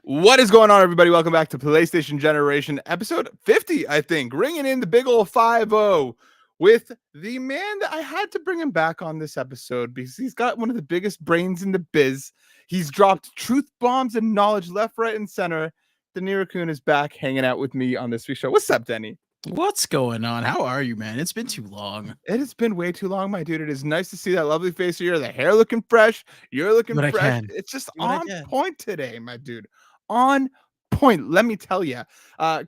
What is going on, everybody? Welcome back to PlayStation Generation, episode 50, I think. Ringing in the big old 5-0 with the man that I had to bring him back on this episode because he's got one of the biggest brains in the biz. He's dropped truth bombs and knowledge left, right, and center. Denny Raccoon is back hanging out with me on this week's show. What's up, Denny? What's going on? How are you, man? It's been too long. It has been way too long, my dude. It is nice to see that lovely face of yours, the hair looking fresh. You're looking But I fresh. can. It's just But I on can. point today, my dude. On point. Let me tell you.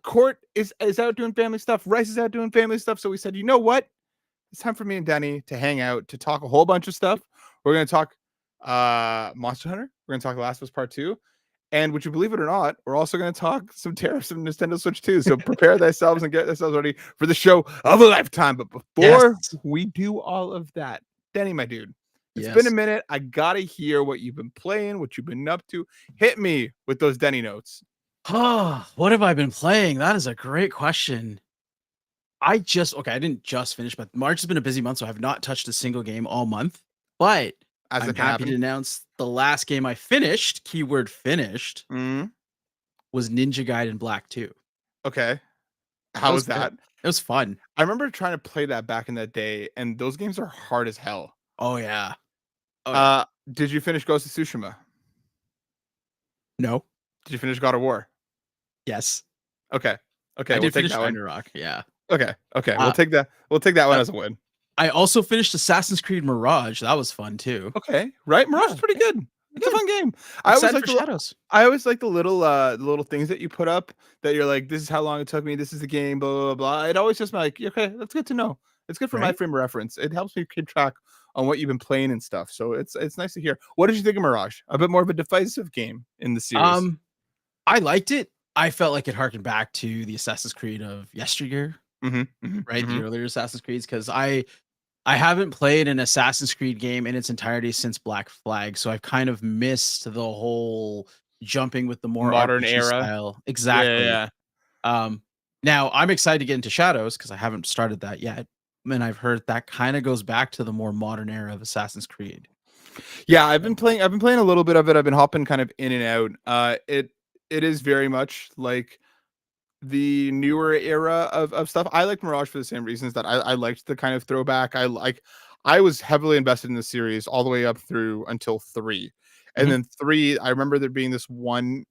Court is out doing family stuff. Rice is out doing family stuff. So we said, you know what? It's time for me and Denny to hang out, to talk a whole bunch of stuff. We're going to talk Monster Hunter. We're going to talk Last of Us Part 2. And would you believe it or not, we're also going to talk some tariffs of Nintendo Switch 2. So prepare thyselves and get yourselves ready for the show of a lifetime. But before we do all of that, Denny, my dude, it's been a minute. I got to hear what you've been playing, what you've been up to. Hit me with those Denny notes. Oh, what have I been playing? That is a great question. I didn't just finish, but March has been a busy month, so I have not touched a single game all month. But I'm happy to announce the last game I finished, keyword finished, was Ninja Gaiden Black 2. Okay. How was that? It was fun. I remember trying to play that back in that day, and those games are hard as hell. Oh, yeah. Did you finish Ghost of Tsushima? No. Did you finish God of War? Yes. Okay. I did finish Ragnarok. Yeah. Okay. We'll take that. We'll take that one as a win. I also finished Assassin's Creed Mirage. That was fun too. Okay. Right. Mirage is pretty good. It's a fun game. I always like the little things that you put up that you're like, this is how long it took me. This is the game. Blah blah blah. It always just like, okay, that's good to know. It's good for my frame of reference. It helps me keep track on what you've been playing and stuff. So it's nice to hear. What did you think of Mirage? A bit more of a divisive game in the series. I liked it. I felt like it harkened back to the Assassin's Creed of yesteryear, The earlier Assassin's Creeds, because I haven't played an Assassin's Creed game in its entirety since Black Flag, so I've kind of missed the whole jumping with the more modern RPG era style. Exactly. Yeah. Now I'm excited to get into Shadows because I haven't started that yet, and I've heard that kind of goes back to the more modern era of Assassin's Creed. Yeah, I've been playing a little bit of it. I've been hopping kind of in and out. It is very much like the newer era of stuff. I like Mirage for the same reasons that I liked the kind of throwback. I was heavily invested in the series all the way up through until 3. And then 3, I remember there being this one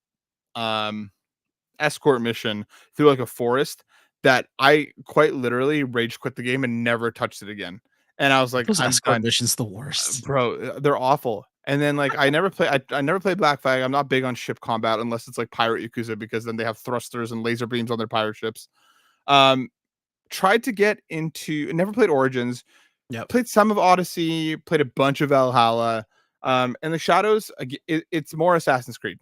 escort mission through like a forest that I quite literally rage quit the game and never touched it again. And I was like, those escort missions the worst. Bro, they're awful. And then like I never played Black Flag. I'm not big on ship combat unless it's like Pirate Yakuza, because then they have thrusters and laser beams on their pirate ships. Tried to get into, never played Origins. Played some of Odyssey, played a bunch of Valhalla. And the Shadows, it's more Assassin's Creed.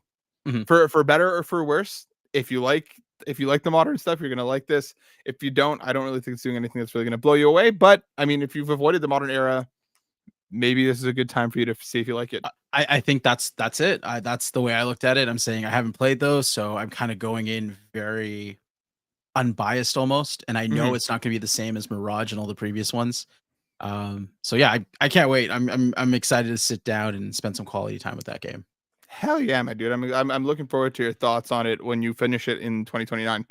For better or for worse. If you like the modern stuff, you're gonna like this. If you don't, I don't really think it's doing anything that's really gonna blow you away. But I mean, if you've avoided the modern era, maybe this is a good time for you to see if you like it. I think that's it. That's the way I looked at it. I'm saying I haven't played those, so I'm kind of going in very unbiased almost, and I know it's not going to be the same as Mirage and all the previous ones. So yeah, I can't wait. I'm excited to sit down and spend some quality time with that game. Hell yeah, my dude. I'm looking forward to your thoughts on it when you finish it in 2029.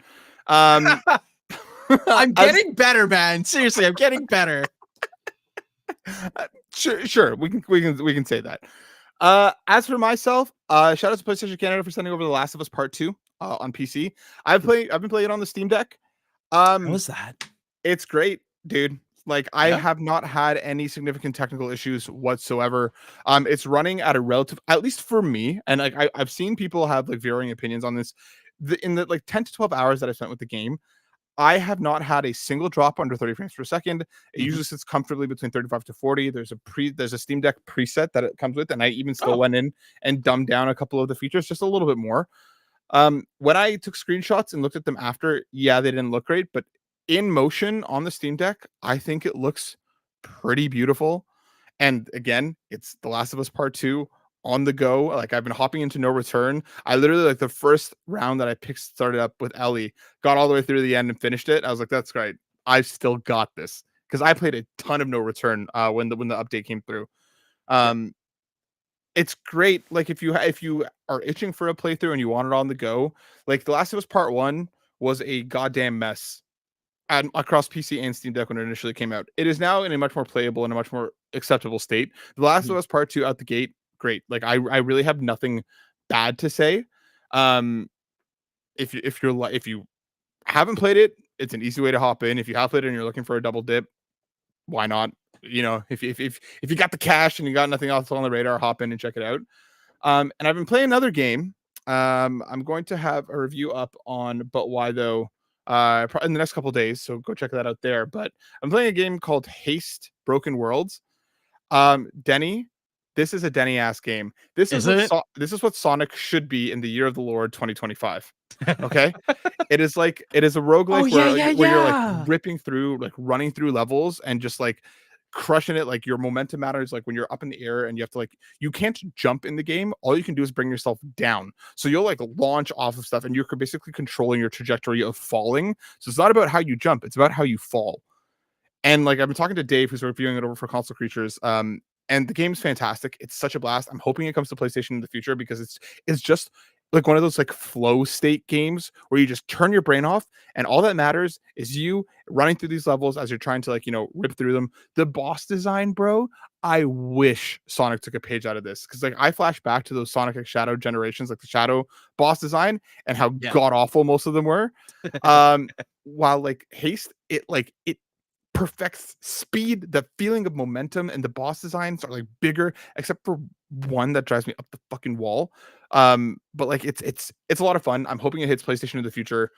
I'm getting better, man. Seriously, I'm getting better. Sure. We can say that. As for myself, shout out to PlayStation Canada for sending over The Last of Us Part 2 on PC. I've been playing it on the Steam Deck. How was that? It's great, dude. Like I have not had any significant technical issues whatsoever. It's running at a relative, at least for me, and like I've seen people have like varying opinions on this. In the like 10 to 12 hours that I spent with the game, I have not had a single drop under 30 frames per second. It usually sits comfortably between 35 to 40. There's a Steam Deck preset that it comes with, and I even still went in and dumbed down a couple of the features just a little bit more. When I took screenshots and looked at them after, they didn't look great, but in motion on the Steam Deck, I think it looks pretty beautiful. And again, it's The Last of Us Part 2 on the go. Like I've been hopping into No Return. I literally, like the first round that I started up with Ellie, got all the way through the end and finished it. I was like, that's great. I've still got this, because I played a ton of No Return when the update came through. It's great. Like if you are itching for a playthrough and you want it on the go, like The Last of Us Part 1 was a goddamn mess across PC and Steam Deck when it initially came out. It is now in a much more playable and a much more acceptable state. The Last of Us Part 2 out the gate, great. Like I really have nothing bad to say. If you haven't played it, it's an easy way to hop in. If you have played it and you're looking for a double dip, why not? You know, if you got the cash and you got nothing else on the radar, hop in and check it out. And I've been playing another game. I'm going to have a review up on But Why Though in the next couple days, so go check that out there. But I'm playing a game called Haste Broken Worlds. Denny, this is a Denny ass game. This is what Sonic should be in the year of the Lord 2025. Okay. It is a roguelike where you're like ripping through, like running through levels and just like crushing it. Like your momentum matters. Like when you're up in the air and you have to you can't jump in the game. All you can do is bring yourself down. So you'll like launch off of stuff and you're basically controlling your trajectory of falling. So it's not about how you jump, it's about how you fall. And like I've been talking to Dave, who's reviewing it over for Console Creatures. And the game's fantastic. It's such a blast. I'm hoping it comes to PlayStation in the future because it's just like one of those like flow state games where you just turn your brain off and all that matters is you running through these levels as you're trying to rip through them. The boss design, bro, I wish Sonic took a page out of this because like I flash back to those Sonic X Shadow generations, like the Shadow boss design and how god awful most of them were. While like Haste, it perfects speed, the feeling of momentum, and the boss designs are like bigger, except for one that drives me up the fucking wall. But like it's a lot of fun. I'm hoping it hits PlayStation in the future.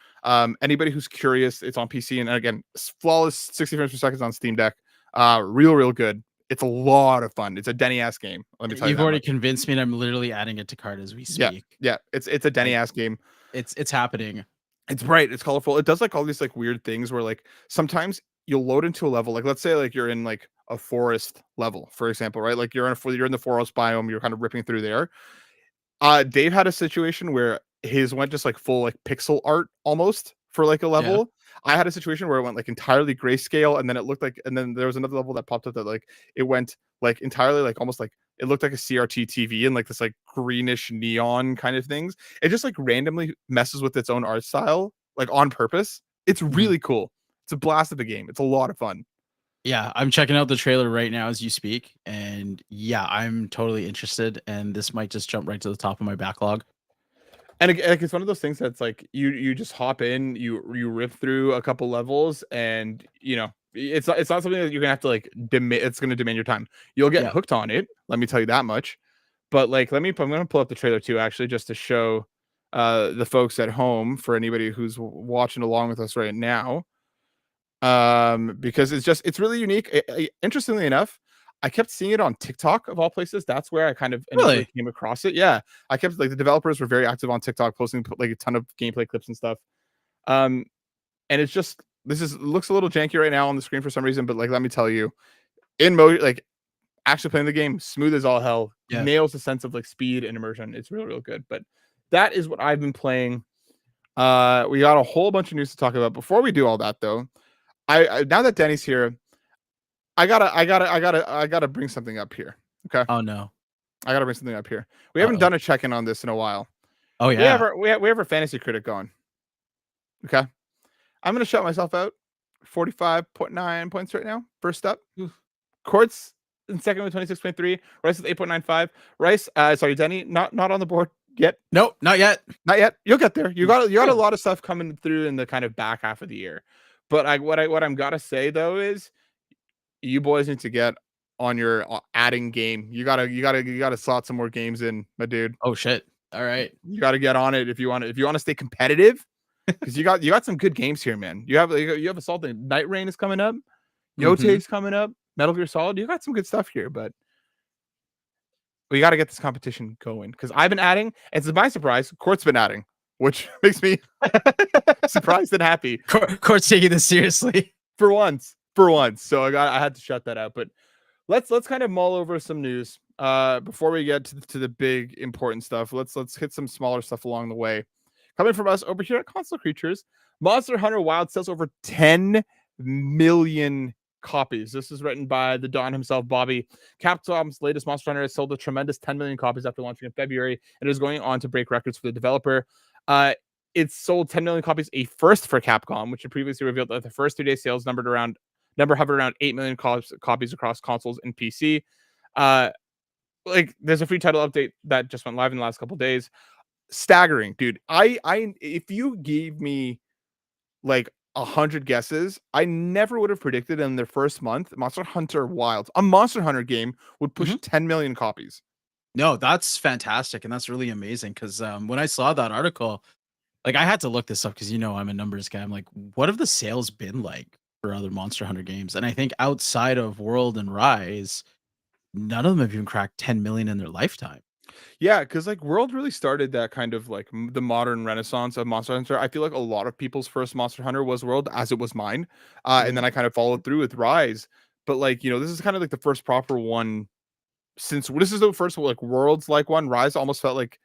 Anybody who's curious, it's on PC, and again, flawless 60 frames per second on Steam Deck. Real good. It's a lot of fun. It's a Denny ass game. Let me tell you. You've already convinced me, and I'm literally adding it to cart as we speak. Yeah. It's a Denny ass game. It's happening. It's bright. It's colorful. It does like all these like weird things where like sometimes you'll load into a level. Like let's say like you're in like a forest level, for example, right? Like you're in the forest biome. You're kind of ripping through there. Dave had a situation where his went just like full like pixel art almost for like a level. Yeah. I had a situation where it went like entirely grayscale, and then it looked like, and then there was another level that popped up that like it went like entirely like almost like it looked like a CRT TV and like this like greenish neon kind of things. It just like randomly messes with its own art style, like on purpose. It's really cool. It's a blast of a game. It's a lot of fun. Yeah, I'm checking out the trailer right now as you speak, and yeah, I'm totally interested. And this might just jump right to the top of my backlog. And it's one of those things that's like you just hop in, you rip through a couple levels, and you know it's not something that you're gonna have to like it's gonna demand your time. You'll get hooked on it. Let me tell you that much. But like, I'm gonna pull up the trailer too, actually, just to show the folks at home, for anybody who's watching along with us right now. Because it's really unique. Interestingly enough, I kept seeing it on TikTok of all places. That's where I kind of initially came across it. Yeah, I kept like the developers were very active on TikTok, posting like a ton of gameplay clips and stuff. And it's just looks a little janky right now on the screen for some reason, but like let me tell you, in mode like actually playing the game smooth as all hell, nails the sense of like speed and immersion. It's real good. But that is what I've been playing. We got a whole bunch of news to talk about. Before we do all that though, I now that Denny's here, I gotta bring something up here. Okay. Oh no. I gotta bring something up here. We haven't done a check-in on this in a while. Oh yeah. We have our fantasy critic going. Okay. I'm gonna shout myself out. 45.9 points right now. First up. Quartz in second with 26.3. Rice with 8.95. Rice, sorry, Denny, not on the board yet. Nope, not yet. Not yet. You'll get there. You got a lot of stuff coming through in the kind of back half of the year. But what I'm gotta say though is you boys need to get on your adding game. You gotta slot some more games in, my dude. Oh shit. All right. You gotta get on it if you want to stay competitive. Because you got some good games here, man. You have Assault Night Rain is coming up, Yote's coming up, Metal Gear Solid. You got some good stuff here, but we got to get this competition going. Because I've been adding, and to my surprise, Court's been adding, which makes me surprised and happy. Court's taking this seriously for once. So I had to shut that out. But let's kind of mull over some news before we get to the big important stuff. Let's hit some smaller stuff along the way. Coming from us over here at Console Creatures, Monster Hunter Wild sells over 10 million copies. This is written by the Don himself, Bobby. Capcom's latest Monster Hunter has sold a tremendous 10 million copies after launching in February, and is going on to break records for the developer. It's sold 10 million copies, a first for Capcom, which had previously revealed that the first 3-day sales number hovered around 8 million copies across consoles and PC. Like, there's a free title update that just went live in the last couple days. Staggering, dude. If you gave me like 100 guesses, I never would have predicted in their first month Monster Hunter Wilds, a Monster Hunter game, would push 10 million copies. No, that's fantastic, and that's really amazing because when I saw that article, like I had to look this up because I'm a numbers guy. I'm like, what have the sales been like for other Monster Hunter games? And I think outside of World and Rise, none of them have even cracked 10 million in their lifetime. Yeah, because like World really started that kind of like the modern renaissance of Monster Hunter. I feel like a lot of people's first Monster Hunter was World, as it was mine. And then I kind of followed through with Rise. But like, this is kind of like the first proper one since this is the first like Worlds like one. Rise almost felt like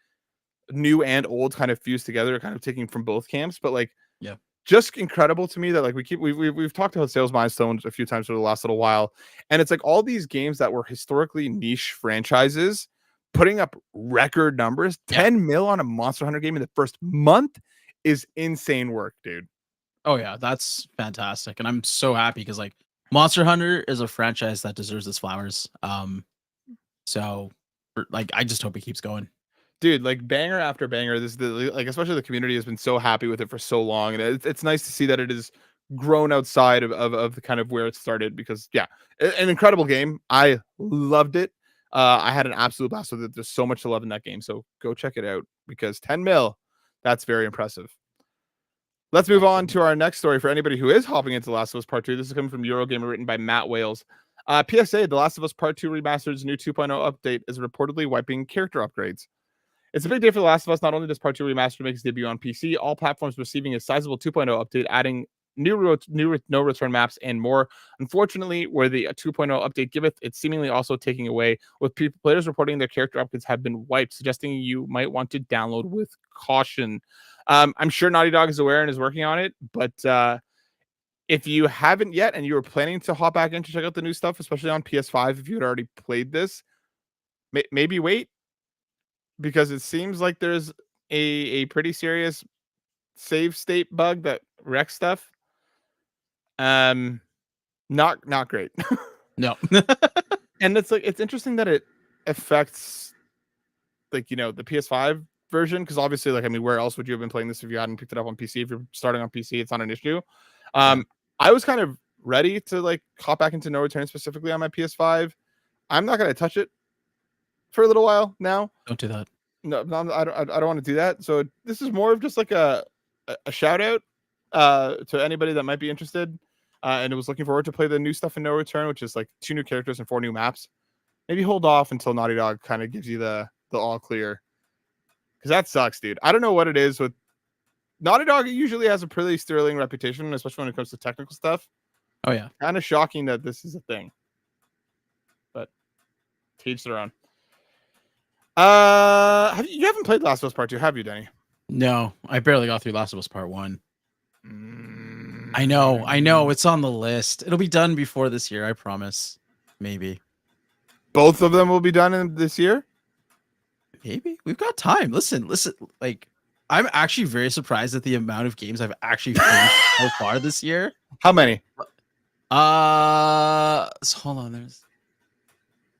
new and old kind of fused together, kind of taking from both camps. But like, yeah, just incredible to me that like we've talked about sales milestones a few times over the last little while, and it's like all these games that were historically niche franchises putting up record numbers. 10 mil on a Monster Hunter game in the first month is insane work, dude. Oh yeah, that's fantastic, and I'm so happy because like Monster Hunter is a franchise that deserves its flowers. So like I just hope it keeps going. Dude, like banger after banger. This like especially the community has been so happy with it for so long, and it's nice to see that it has grown outside of the kind of where it started. Because yeah, an incredible game. I loved it. I had an absolute blast with it. There's so much to love in that game, so go check it out because 10 mil, that's very impressive. Let's move on to our next story for anybody who is hopping into The Last of Us Part 2. This is coming from Eurogamer, written by Matt Wales. PSA, The Last of Us Part 2 Remastered's new 2.0 update is reportedly wiping character upgrades. It's a big day for The Last of Us. Not only does Part 2 Remastered make its debut on PC, all platforms receiving a sizable 2.0 update, adding new no return maps and more. Unfortunately, where the 2.0 update giveth, it's seemingly also taking away, with players reporting their character upgrades have been wiped, suggesting you might want to download with caution. I'm sure Naughty Dog is aware and is working on it, but if you haven't yet and you were planning to hop back in to check out the new stuff, especially on PS5, if you had already played this, maybe wait, because it seems like there's a pretty serious save state bug that wrecks stuff. Not great. No. And it's like, it's interesting that it affects like, the PS5 version, because obviously, like, I mean, where else would you have been playing this if you hadn't picked it up on PC? If you're starting on PC, it's not an issue. I was kind of ready to like hop back into No Return specifically on my PS5. I'm not going to touch it for a little while now. Don't do that. No, I don't want to do that. So this is more of just like a shout out to anybody that might be interested and was looking forward to play the new stuff in No Return, which is like 2 new characters and 4 new maps. Maybe hold off until Naughty Dog kind of gives you the all clear, because that sucks, dude. I don't know what it is with Naughty Dog. It usually has a pretty sterling reputation, especially when it comes to technical stuff. Oh yeah, kind of shocking that this is a thing, but to each their own. You haven't played Last of Us Part 2, have you, Denny? No, I barely got through Last of Us Part 1. I know. It's on the list. It'll be done before this year, I promise. Maybe. Both of them will be done in this year? Maybe. We've got time. Listen. Like, I'm actually very surprised at the amount of games I've actually finished so far this year. How many? So hold on. There's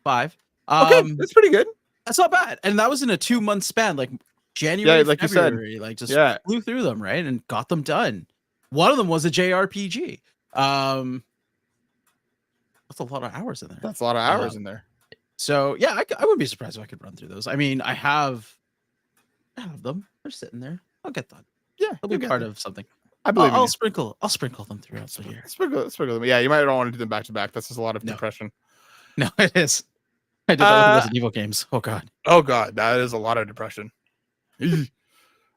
5. Okay, that's pretty good. That's not bad. And that was in a 2-month span, like January, like February, you said. Like just flew through them, right? And got them done. One of them was a JRPG. That's a lot of hours in there. That's a lot of hours in there. So yeah, I wouldn't be surprised if I could run through those. I mean, I have them. They're sitting there. I'll get them. Yeah, they'll be part of something. I believe I'll sprinkle them throughout the year. Sprinkle them. Yeah, you might not want to do them back to back. That's just a lot of depression. No, it is. I did that with Resident Evil games. Oh god, that is a lot of depression.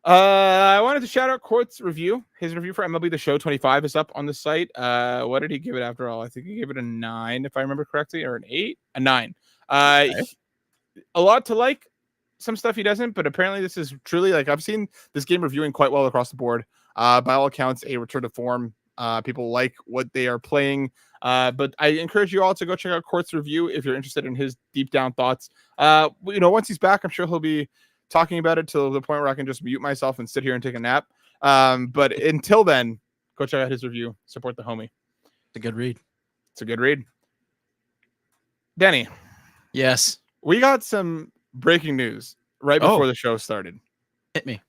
I wanted to shout out Court's review. His review for MLB The Show 25 is up on the site. What did he give it after all? I think he gave it a 9, if I remember correctly, or an 8, a 9. A lot to like, some stuff he doesn't, but apparently this is truly, like, I've seen this game reviewing quite well across the board. By all accounts, a return to form People like what they are playing. But I encourage you all to go check out Court's review if you're interested in his deep down thoughts. Once he's back, I'm sure he'll be talking about it to the point where I can just mute myself and sit here and take a nap. But until then, go check out his review. Support the homie. It's a good read. It's a good read. Denny. Yes. We got some breaking news right before the show started. Hit me.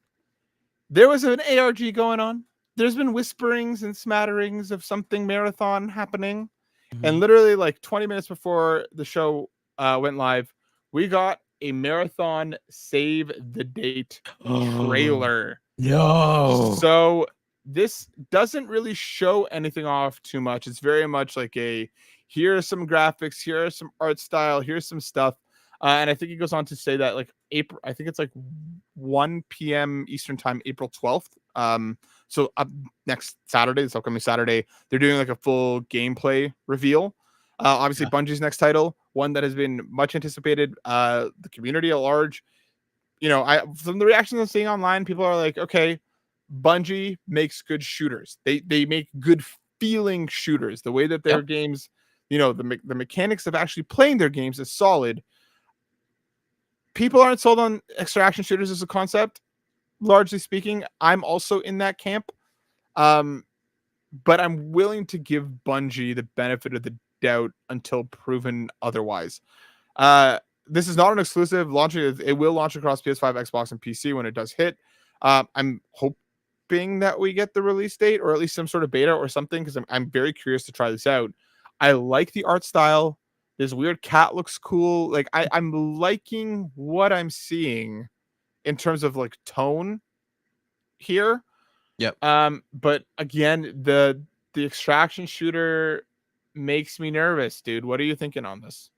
There was an ARG going on. There's been whisperings and smatterings of something marathon happening. Mm-hmm. And literally like 20 minutes before the show went live, we got a marathon save the date trailer. No. So this doesn't really show anything off too much. It's very much like here are some graphics, here are some art style, here's some stuff. And I think he goes on to say that like April, I think it's like 1 p.m. Eastern time, April 12th. So up next Saturday, this upcoming Saturday, they're doing like a full gameplay reveal. Obviously, Bungie's next title, one that has been much anticipated. The community at large, from the reactions I'm seeing online, people are like, okay, Bungie makes good shooters. They make good feeling shooters. The way that their games, the mechanics of actually playing their games is solid. People aren't sold on extraction shooters as a concept, largely speaking. I'm also in that camp. But I'm willing to give Bungie the benefit of the doubt until proven otherwise. This is not an exclusive launch. It will launch across PS5, Xbox, and PC when it does hit. I'm hoping that we get the release date or at least some sort of beta or something, because I'm very curious to try this out. I like the art style. This weird cat looks cool. Like I'm liking what I'm seeing in terms of like tone here. Yep. But again, the extraction shooter makes me nervous, dude. What are you thinking on this?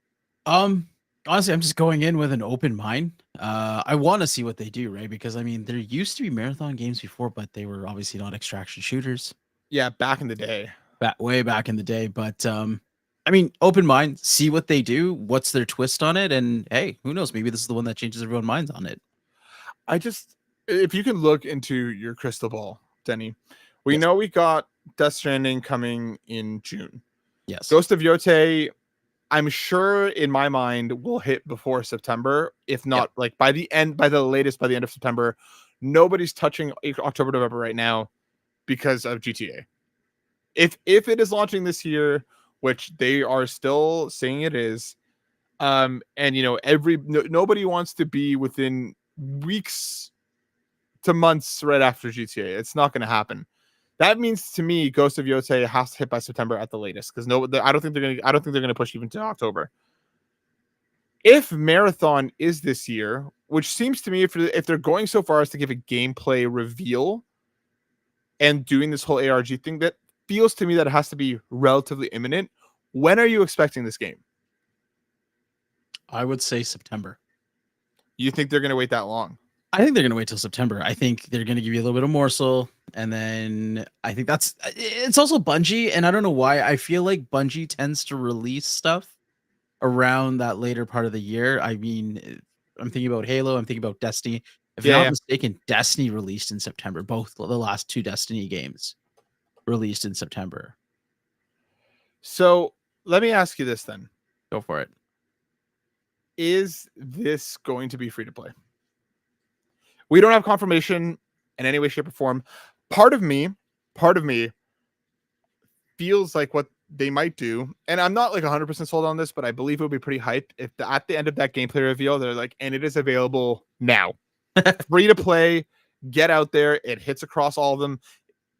Honestly, I'm just going in with an open mind. I want to see what they do, right? Because I mean, there used to be marathon games before, but they were obviously not extraction shooters. Yeah, back in the day. Way back in the day. But I mean, open mind, see what they do, what's their twist on it, and hey, who knows? Maybe this is the one that changes everyone's minds on it. If you can look into your crystal ball, Denny, we know we got Death Stranding coming in June. Yes. Ghost of Yotei, I'm sure in my mind will hit before September, if not like by the end of September. Nobody's touching October, November right now because of GTA. If it is launching this year, which they are still saying it is, and nobody wants to be within weeks to months right after GTA. It's not going to happen. That means to me, Ghost of Yotei has to hit by September at the latest, because I don't think they're going to push even to October. If Marathon is this year, which seems to me, if they're going so far as to give a gameplay reveal and doing this whole ARG thing, that feels to me that it has to be relatively imminent. When are you expecting this game? I would say September. You think they're going to wait that long? I think they're going to wait till September. I think they're going to give you a little bit of morsel. And then I think it's also Bungie. And I don't know why. I feel like Bungie tends to release stuff around that later part of the year. I mean, I'm thinking about Halo. I'm thinking about Destiny. If I'm not mistaken, Destiny released in September. Both the last two Destiny games released in September. So let me ask you this then. Go for it. Is this going to be free to play? We don't have confirmation in any way, shape, or form. Part of me feels like what they might do, and I'm not like 100% sold on this, but I believe it would be pretty hype if at the end of that gameplay reveal, they're like, and it is available now. Free to play, get out there. It hits across all of them.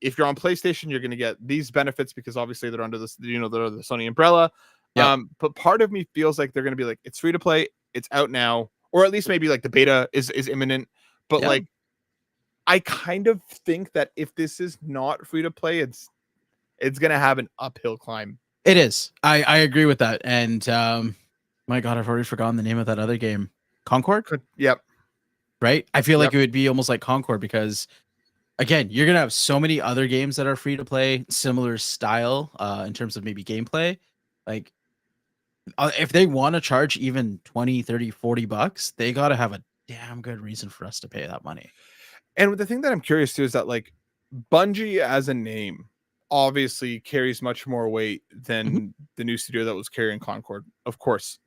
If you're on PlayStation, you're going to get these benefits because obviously they're under this, they're the Sony umbrella. Yep. But part of me feels like they're going to be like, it's free to play, it's out now, or at least maybe like the beta is imminent. But like, I kind of think that if this is not free to play, it's going to have an uphill climb. It is. I agree with that. And my God, I've already forgotten the name of that other game. Concord? Yep. Right? I feel like it would be almost like Concord because, again, you're going to have so many other games that are free to play, similar style in terms of maybe gameplay. Like, if they want to charge even 20, 30, 40 bucks, they got to have a damn good reason for us to pay that money. And the thing that I'm curious to is that like Bungie as a name obviously carries much more weight than the new studio that was carrying Concord. Of course,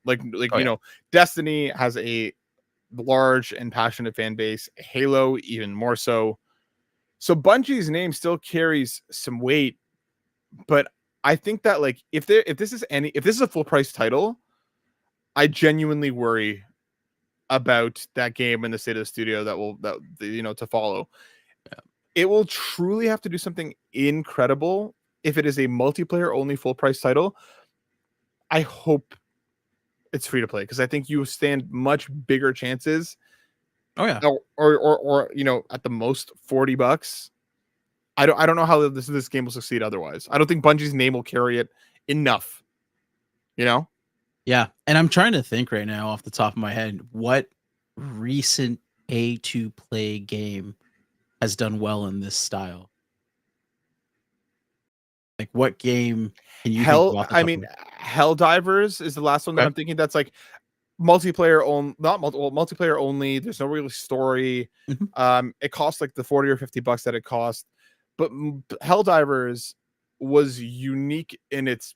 Destiny has a large and passionate fan base. Halo even more so. So Bungie's name still carries some weight, but I think that like if this is a full price title, I genuinely worry about that game and the state of the studio to follow. Yeah. It will truly have to do something incredible if it is a multiplayer only full price title. I hope it's free to play because I think you stand much bigger chances. Oh yeah. Or at the most $40. I don't know how this game will succeed otherwise. I don't think Bungie's name will carry it enough. Yeah, and I'm trying to think right now off the top of my head what recent pay-to play game has done well in this style. Like what game can you think of off the top of your head? Helldivers is the last one that I'm thinking that's like multiplayer multiplayer only. There's no real story. It costs like the $40 or $50 that it cost, but Helldivers was unique in its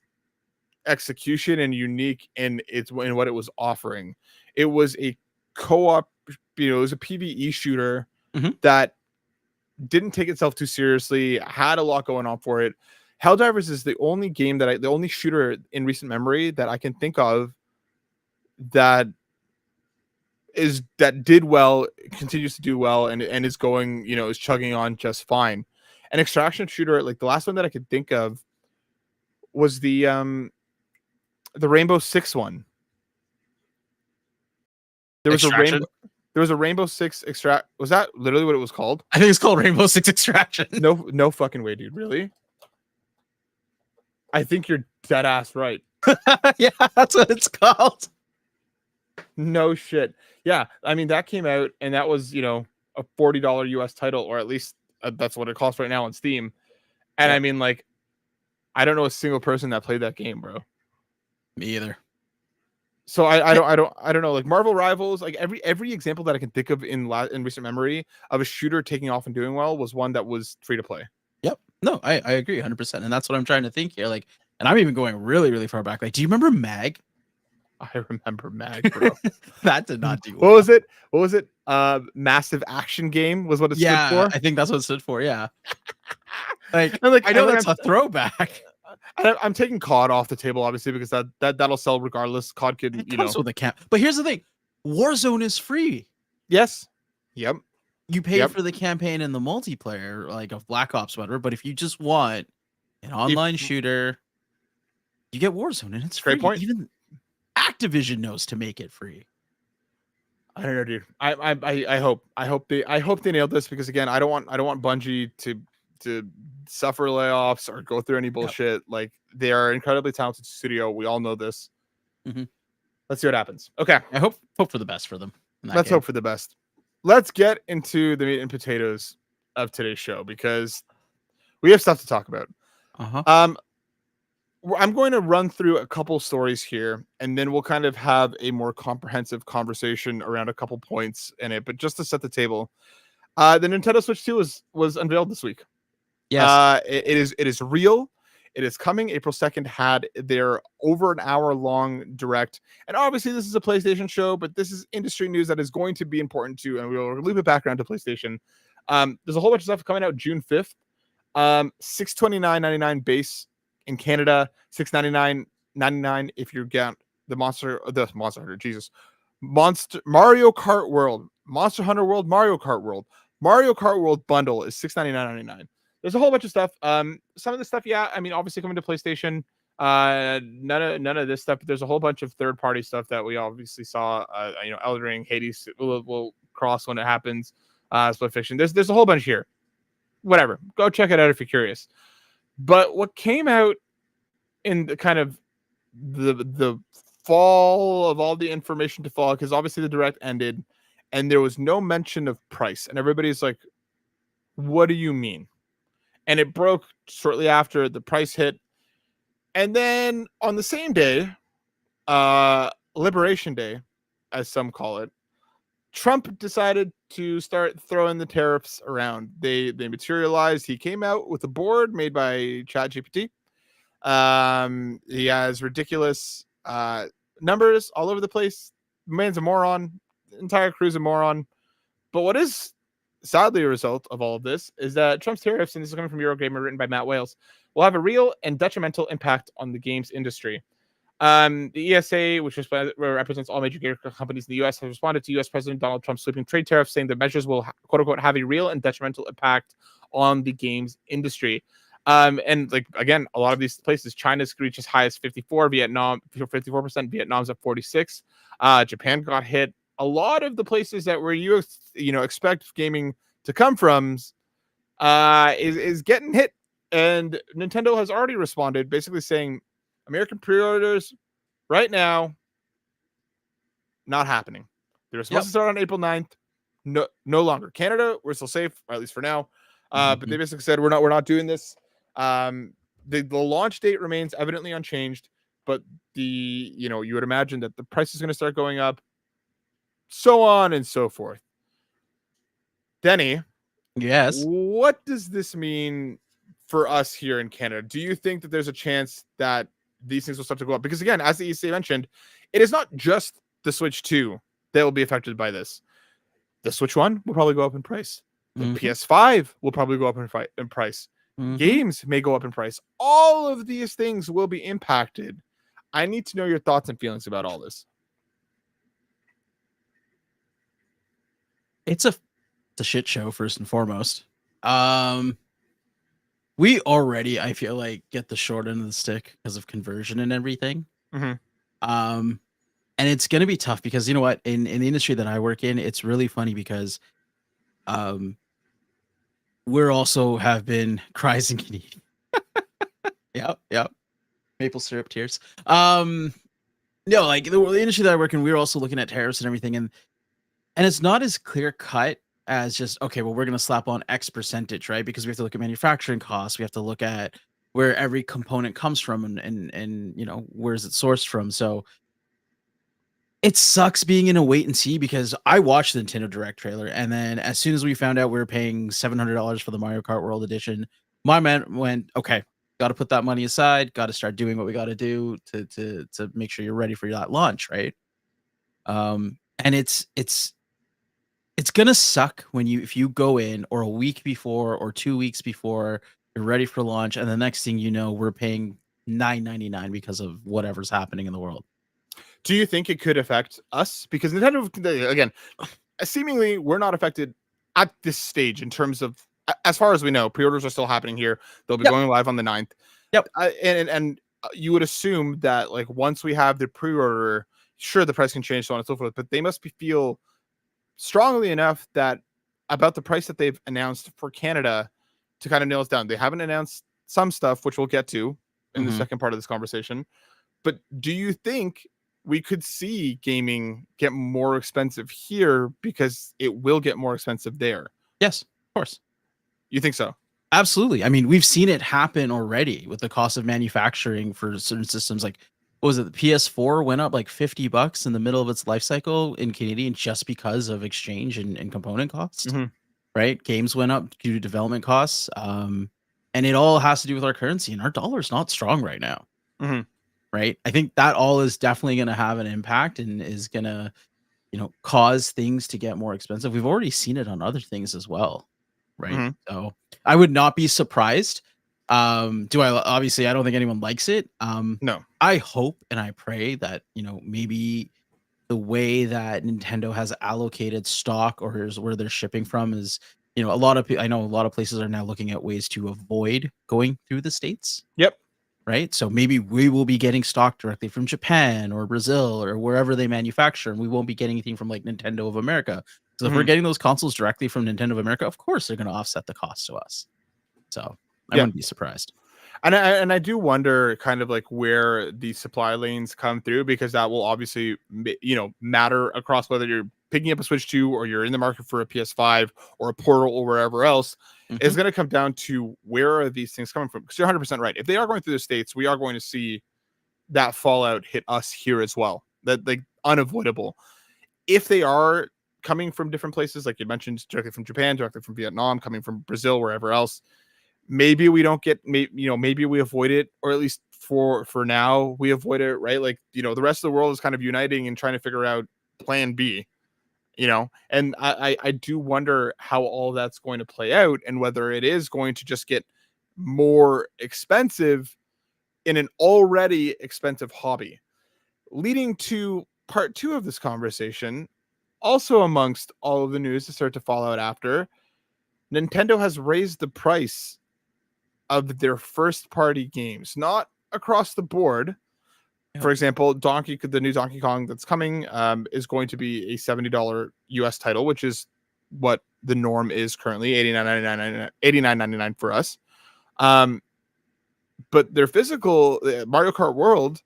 execution and unique in what it was offering. It was a co-op, it was a PvE shooter that didn't take itself too seriously, had a lot going on for it. Helldivers is the only game the only shooter in recent memory that I can think of that did well, continues to do well, and is going, is chugging on just fine. An extraction shooter, like the last one that I could think of was the Rainbow Six one. There was a Rainbow Six extract. Was that literally what it was called? I think it's called Rainbow Six Extraction. No fucking way, dude. Really? I think you're dead ass right. Yeah, that's what it's called. No shit. Yeah, I mean that came out and that was, a $40 US title, or at least that's what it costs right now on Steam. And I mean, like, I don't know a single person that played that game, bro. Me either. So I don't know, like Marvel Rivals, like every example that I can think of in recent memory of a shooter taking off and doing well was one that was free to play. Yep. No, I agree 100%. And that's what I'm trying to think here. Like, and I'm even going really, really far back. Like, do you remember Mag? I remember Mag, bro. That did not do well. What was it? Massive Action Game was what it stood for? I think that's what it stood for, yeah. Like I know that's a throwback. I'm taking COD off the table, obviously, because that'll sell regardless. COD could, it comes with a camp. But here's the thing: Warzone is free. Yes. Yep. You pay for the campaign and the multiplayer, like of Black Ops, whatever. But if you just want an online shooter, you get Warzone, and it's free. Great point. Even Activision knows to make it free. I don't know, dude. I hope they nailed this, because again, I don't want Bungie to suffer layoffs or go through any bullshit. Yep. Like, they are an incredibly talented studio. We all know this. Let's see what happens. Okay. I hope for the best for them. Let's hope for the best. Let's get into the meat and potatoes of today's show, because we have stuff to talk about. I'm going to run through a couple stories here, and then we'll kind of have a more comprehensive conversation around a couple points in it. But just to set the table, the Nintendo Switch 2 was unveiled this week. Yes. It is real. It is coming. April 2nd had their over an hour long direct. And obviously this is a PlayStation show, but this is industry news that is going to be important too. And we'll leave it background to PlayStation. There's a whole bunch of stuff coming out June 5th. $629.99 base in Canada, $699.99 if you get the Monster Hunter, Mario Kart World, Monster Hunter World, Mario Kart World bundle is $699.99. There's a whole bunch of stuff. Some of the stuff, I mean, obviously coming to PlayStation. None of this stuff, but there's a whole bunch of third-party stuff that we obviously saw. Elden Ring, Hades will cross when it happens. Split Fiction. There's a whole bunch here. Whatever. Go check it out if you're curious. But what came out in the kind of the fall of all the information to fall, because obviously the direct ended and there was no mention of price, and everybody's like, what do you mean? And it broke shortly after the price hit. And then on the same day, Liberation Day, as some call it, Trump decided to start throwing the tariffs around. They materialized. He came out with a board made by ChatGPT. He has ridiculous numbers all over the place. Man's a moron. The entire crew's a moron. But what is sadly a result of all of this is that Trump's tariffs, and this is coming from Eurogamer, written by Matt Wales, will have a real and detrimental impact on the games industry. The ESA, which represents all major gear companies in the U.S., has responded to U.S. President Donald Trump's sweeping trade tariffs, saying the measures will, quote unquote, have a real and detrimental impact on the games industry. And like again, a lot of these places, China's reached as high as 54, Vietnam 54%, Vietnam's at 46. Japan got hit. A lot of the places that where you expect gaming to come from is getting hit, and Nintendo has already responded, basically saying American pre-orders right now not happening. They're supposed to start on April 9th. No longer. Canada, we're still safe, or at least for now. But they basically said we're not doing this. The launch date remains evidently unchanged, but you would imagine that the price is going to start going up, so on and so forth. Denny, yes, what does this mean for us here in Canada? Do you think that there's a chance that these things will start to go up? Because again, as the EC mentioned, it is not just the Switch 2 that will be affected by this. The Switch 1 will probably go up in price. The PS5 will probably go up in price. Games may go up in price. All of these things will be impacted. I need to know your thoughts and feelings about all this. It's a shit show, first and foremost. We already, I feel like, get the short end of the stick because of conversion and everything. And it's going to be tough because, you know what, in the industry that I work in, it's really funny because we're also have been cries and Canadian. Yep. Maple syrup tears. No, like the industry that I work in, we're also looking at tariffs and everything. And it's not as clear cut as just, okay, well, we're going to slap on X percentage, right? Because we have to look at manufacturing costs. We have to look at where every component comes from and where is it sourced from? So it sucks being in a wait and see because I watched the Nintendo Direct trailer. And then as soon as we found out we were paying $700 for the Mario Kart World Edition, my mind went, okay, got to put that money aside, got to start doing what we got to do to make sure you're ready for that launch, right? And it's gonna suck if you go in or a week before or 2 weeks before you're ready for launch, and the next thing you know, we're paying $9.99 because of whatever's happening in the world. Do you think it could affect us? Because Nintendo, again, seemingly we're not affected at this stage in terms of, as far as we know, pre-orders are still happening here. They'll be going live on the 9th. Yep. And you would assume that like once we have the pre-order, sure, the price can change, so on and so forth, but they must feel strongly enough that about the price that they've announced for Canada to kind of nail us down. They haven't announced some stuff, which we'll get to in the second part of this conversation. But do you think we could see gaming get more expensive here because it will get more expensive there? Yes, of course. You think so? Absolutely. I mean, we've seen it happen already with the cost of manufacturing for certain systems. Like, what was it? The PS4 went up like $50 in the middle of its life cycle in Canadian just because of exchange and component costs, right? Games went up due to development costs. And it all has to do with our currency, and our dollar's not strong right now. Right. I think that all is definitely going to have an impact and is going to, cause things to get more expensive. We've already seen it on other things as well. Right. So I would not be surprised. Obviously I don't think anyone likes it. No. I hope and I pray that, maybe the way that Nintendo has allocated stock or where they're shipping from is, I know a lot of places are now looking at ways to avoid going through the States. Yep. Right. So maybe we will be getting stock directly from Japan or Brazil or wherever they manufacture, and we won't be getting anything from like Nintendo of America. So if we're getting those consoles directly from Nintendo of America, of course they're going to offset the cost to us. So I wouldn't be surprised. And I do wonder kind of like where the supply lanes come through, because that will obviously, matter across whether you're picking up a Switch 2 or you're in the market for a PS5 or a Portal or wherever else. It's going to come down to where are these things coming from? Because you're 100% right. If they are going through the States, we are going to see that fallout hit us here as well. That like unavoidable. If they are coming from different places, like you mentioned, directly from Japan, directly from Vietnam, coming from Brazil, wherever else. Maybe we don't get, maybe we avoid it, or at least for now we avoid it, right? Like, the rest of the world is kind of uniting and trying to figure out plan B, and I do wonder how all that's going to play out, and whether it is going to just get more expensive in an already expensive hobby. Leading to part 2 of this conversation, also amongst all of the news to start to fall out after, Nintendo has raised the price of their first party games, not across the board. For example, the new Donkey Kong that's coming is going to be a $70 US title, which is what the norm is currently, $89.99 for us. But their physical Mario Kart World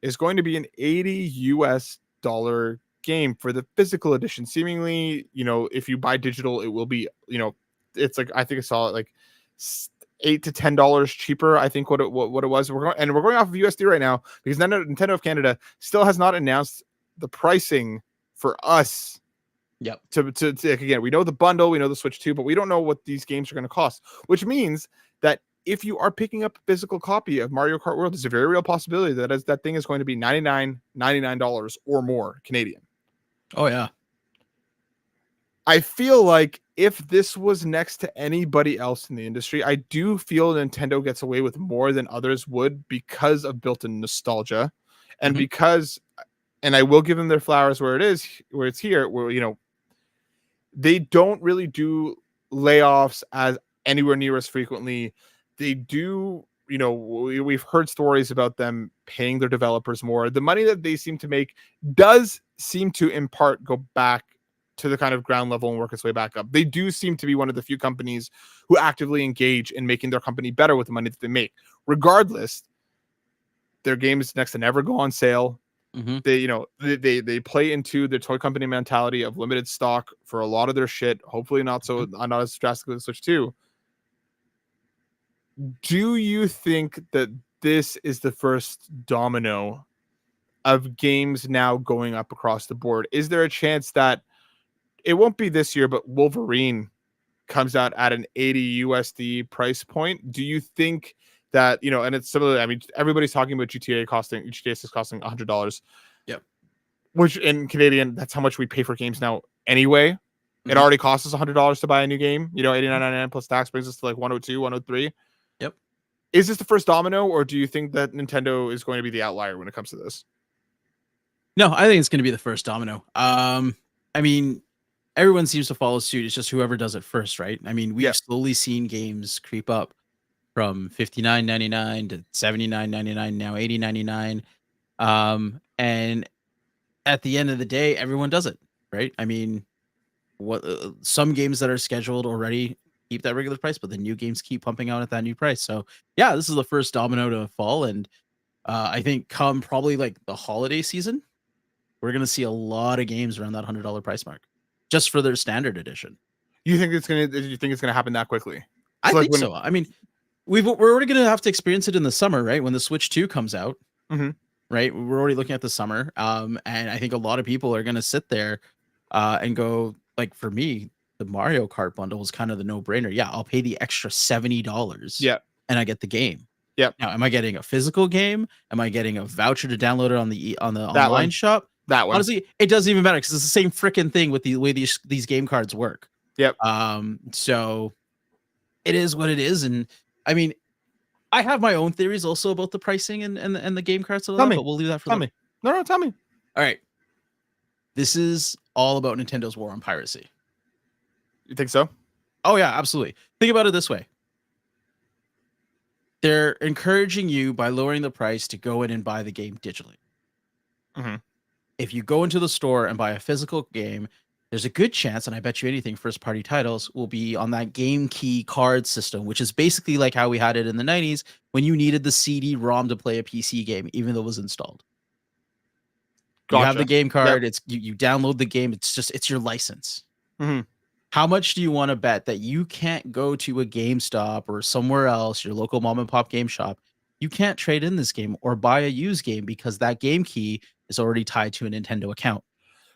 is going to be an $80 US game for the physical edition. Seemingly, if you buy digital, it will be, it's like, I think I saw it like $8 to $10 cheaper. I think what it was. We're going off of USD right now, because Nintendo of Canada still has not announced the pricing for us. Yep. To again, we know the bundle, we know the Switch 2, but we don't know what these games are going to cost, which means that if you are picking up a physical copy of Mario Kart World, there's a very real possibility that thing is going to be $99 or more Canadian. Oh yeah. I feel like if this was next to anybody else in the industry, I do feel Nintendo gets away with more than others would, because of built-in nostalgia, and because, and I will give them their flowers where it's here, where, they don't really do layoffs as anywhere near as frequently. They do, we've heard stories about them paying their developers more. The money that they seem to make does seem to in part go back to the kind of ground level and work its way back up. They do seem to be one of the few companies who actively engage in making their company better with the money that they make. Regardless, their games next to never go on sale. They, they play into their toy company mentality of limited stock for a lot of their shit. Hopefully not as drastically as Switch 2. Do you think that this is the first domino of games now going up across the board? Is there a chance that it won't be this year, but Wolverine comes out at an $80 USD price point? Do you think that, and it's similar, I mean, everybody's talking about GTA 6 costing $100. Yep. Which in Canadian, that's how much we pay for games now anyway. It already costs us $100 to buy a new game. $89.99 plus tax brings us to like 102, 103. Yep. Is this the first domino, or do you think that Nintendo is going to be the outlier when it comes to this? No, I think it's going to be the first domino. I mean, everyone seems to follow suit. It's just whoever does it first, right? I mean, we've slowly seen games creep up from $59.99 to $79.99, now $80.99. And at the end of the day, everyone does it, right? I mean, some games that are scheduled already keep that regular price, but the new games keep pumping out at that new price. So yeah, this is the first domino to fall. And I think come probably like the holiday season, we're going to see a lot of games around that $100 price mark just for their standard edition. You think it's going to happen that quickly? I think so. I mean, we're already going to have to experience it in the summer, right? When the Switch 2 comes out, right? We're already looking at the summer. And I think a lot of people are going to sit there and go, like, for me, the Mario Kart bundle was kind of the no-brainer. Yeah, I'll pay the extra $70. Yeah. And I get the game. Yeah. Now, am I getting a physical game? Am I getting a voucher to download it on the online shop? That one. Honestly, it doesn't even matter because it's the same freaking thing with the way these game cards work. Yep. So it is what it is, and I mean, I have my own theories also about the pricing and the game cards. But we'll leave that for me. No, tell me. All right. This is all about Nintendo's war on piracy. You think so? Oh yeah, absolutely. Think about it this way. They're encouraging you by lowering the price to go in and buy the game digitally. If you go into the store and buy a physical game, there's a good chance, and I bet you anything, first-party titles will be on that game key card system, which is basically like how we had it in the 90s when you needed the CD-ROM to play a PC game, even though it was installed. Gotcha. You have the game card. It's you download the game. It's your license. How much do you want to bet that you can't go to a GameStop or somewhere else, your local mom and pop game shop? You can't trade in this game or buy a used game because that game key is already tied to a Nintendo account.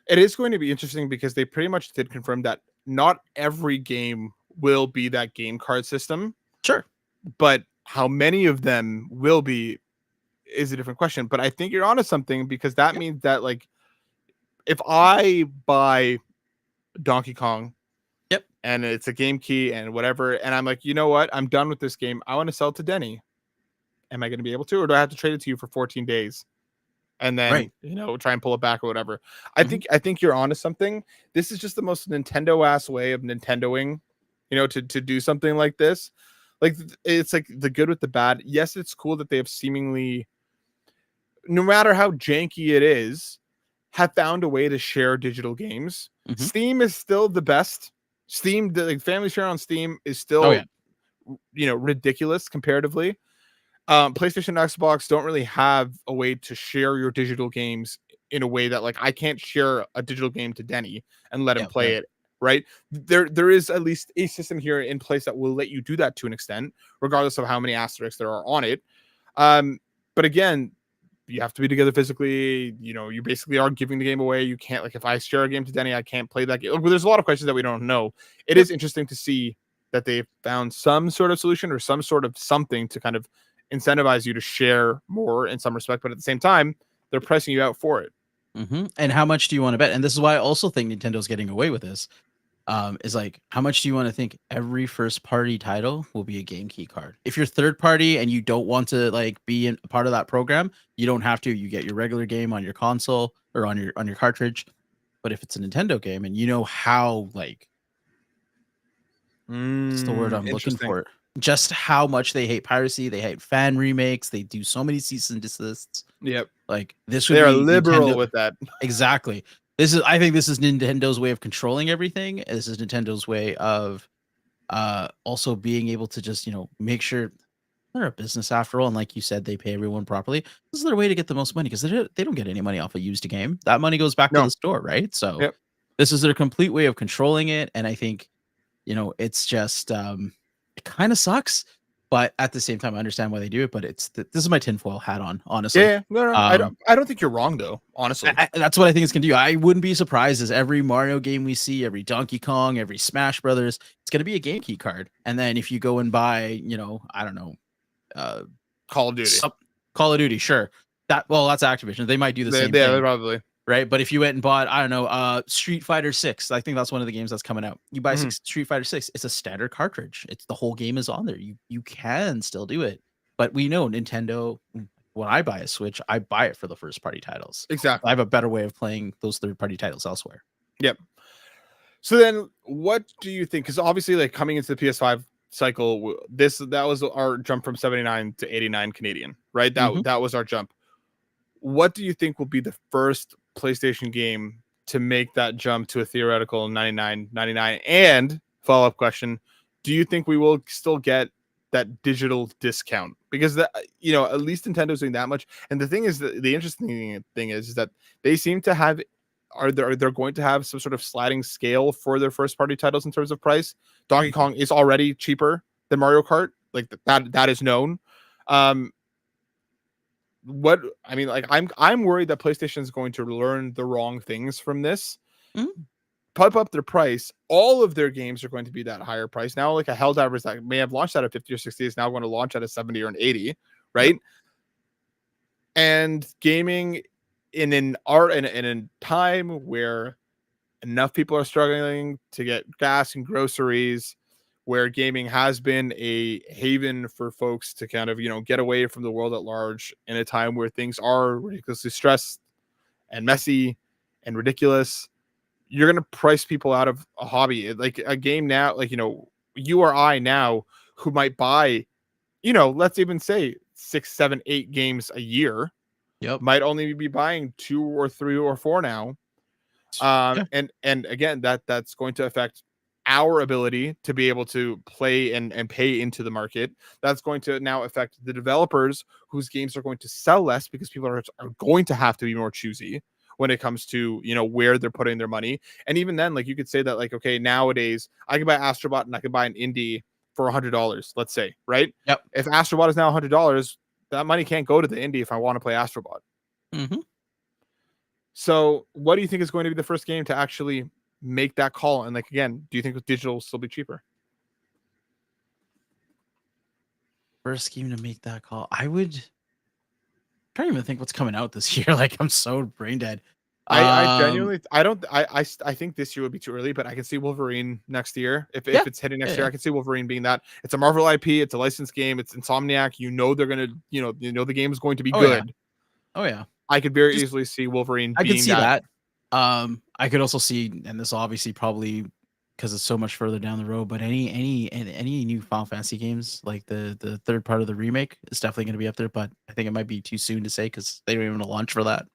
It is going to be interesting because they pretty much did confirm that not every game will be that game card system. Sure. But how many of them will be is a different question. But I think you're onto something, because that means that, like, if I buy Donkey Kong, and it's a game key and whatever, and I'm like, you know what, I'm done with this game, I want to sell it to Denny. Am I going to be able to, or do I have to trade it to you for 14 days? And then, try and pull it back or whatever. I think you're onto something. This is just the most Nintendo ass way of Nintendoing, to do something like this. Like, it's like the good with the bad. Yes, it's cool that they have seemingly, no matter how janky it is, have found a way to share digital games. Steam is still the best. Steam, the family share on Steam is still, ridiculous comparatively. PlayStation and Xbox don't really have a way to share your digital games in a way that, like, I can't share a digital game to Denny and let him play it, right? There is at least a system here in place that will let you do that to an extent, regardless of how many asterisks there are on it. But again, you have to be together physically. You basically are giving the game away. You can't, like, if I share a game to Denny, I can't play that game. Well, there's a lot of questions that we don't know. It is interesting to see that they've found some sort of solution or some sort of something to kind of incentivize you to share more in some respect, but at the same time, they're pressing you out for it. And how much do you want to bet? And this is why I also think Nintendo's getting away with this. Is like, how much do you want to think every first party title will be a game key card? If you're third party and you don't want to, like, be a part of that program, you don't have to. You get your regular game on your console or on your cartridge. But if it's a Nintendo game and you know how, like, what's the word I'm looking for? Just how much they hate piracy, they hate fan remakes, they do so many cease and desists. Yep. Like, this would They're be liberal Nintendo with that. Exactly. I think this is Nintendo's way of controlling everything. This is Nintendo's way of also being able to just, make sure they're a business after all. And like you said, they pay everyone properly. This is their way to get the most money, because they don't get any money off a used game. That money goes back to the store, right? So this is their complete way of controlling it. And I think, it's just, it kind of sucks. But at the same time, I understand why they do it. But this is my tinfoil hat on, honestly. Yeah, no, I don't think you're wrong, though. Honestly, that's what I think it's gonna do. I wouldn't be surprised as every Mario game we see, every Donkey Kong, every Smash Brothers, it's gonna be a game key card. And then if you go and buy, I don't know, Call of Duty, sure. That's Activision. They might do the same thing. Yeah, probably. Right, but if you went and bought, I don't know, Street Fighter 6, I think that's one of the games that's coming out. You buy Street Fighter 6, it's a standard cartridge. It's the whole game is on there. You can still do it, but we know Nintendo. When I buy a Switch, I buy it for the first party titles. Exactly. I have a better way of playing those third party titles elsewhere. Yep. So then, what do you think? Because obviously, like, coming into the PS5 cycle, that was our jump from 79 to 89 Canadian, right? That was our jump. What do you think will be the first PlayStation game to make that jump to a theoretical 99.99? And follow-up question, do you think we will still get that digital discount? Because that, at least Nintendo's doing that much. And the thing is, the interesting thing is that they seem to have, they're going to have some sort of sliding scale for their first party titles in terms of price. Donkey Kong is already cheaper than Mario Kart. Like, that is known. I'm worried that PlayStation is going to learn the wrong things from this. Pump up their price. All of their games are going to be that higher price now. Like a Helldivers that may have launched at a 50 or 60 is now going to launch at a 70 or an 80, right? Yep. And gaming in a time where enough people are struggling to get gas and groceries, where gaming has been a haven for folks to kind of, get away from the world at large, in a time where things are ridiculously stressed and messy and ridiculous, you're going to price people out of a hobby. Like a game now, like, you or I now who might buy, let's even say 6, 7, 8 games a year, might only be buying 2 or 3 or 4 now. And again, that's going to affect our ability to be able to play and pay into the market. That's going to now affect the developers whose games are going to sell less, because people are going to have to be more choosy when it comes to, where they're putting their money. And even then, like, you could say that, like, okay, nowadays I can buy Astrobot and I can buy an indie for $100, let's say, right? Yep. If Astrobot is now $100, that money can't go to the indie if I want to play Astrobot. So what do you think is going to be the first game to actually make that call? And like, again, do you think digital will still be cheaper? First game to make that call. I can't even think what's coming out this year. Like, I'm so brain dead. I genuinely I think this year would be too early, but I can see Wolverine next year. If it's hitting next year, I can see Wolverine being that. It's a Marvel IP, it's a licensed game, it's Insomniac. You know they're gonna, the game is going to be good. Oh yeah. I could very easily see Wolverine I being could see that. I could also see, and this obviously probably because it's so much further down the road, but any new Final Fantasy games, like the third part of the remake, is definitely going to be up there. But I think it might be too soon to say because they don't even launch for that.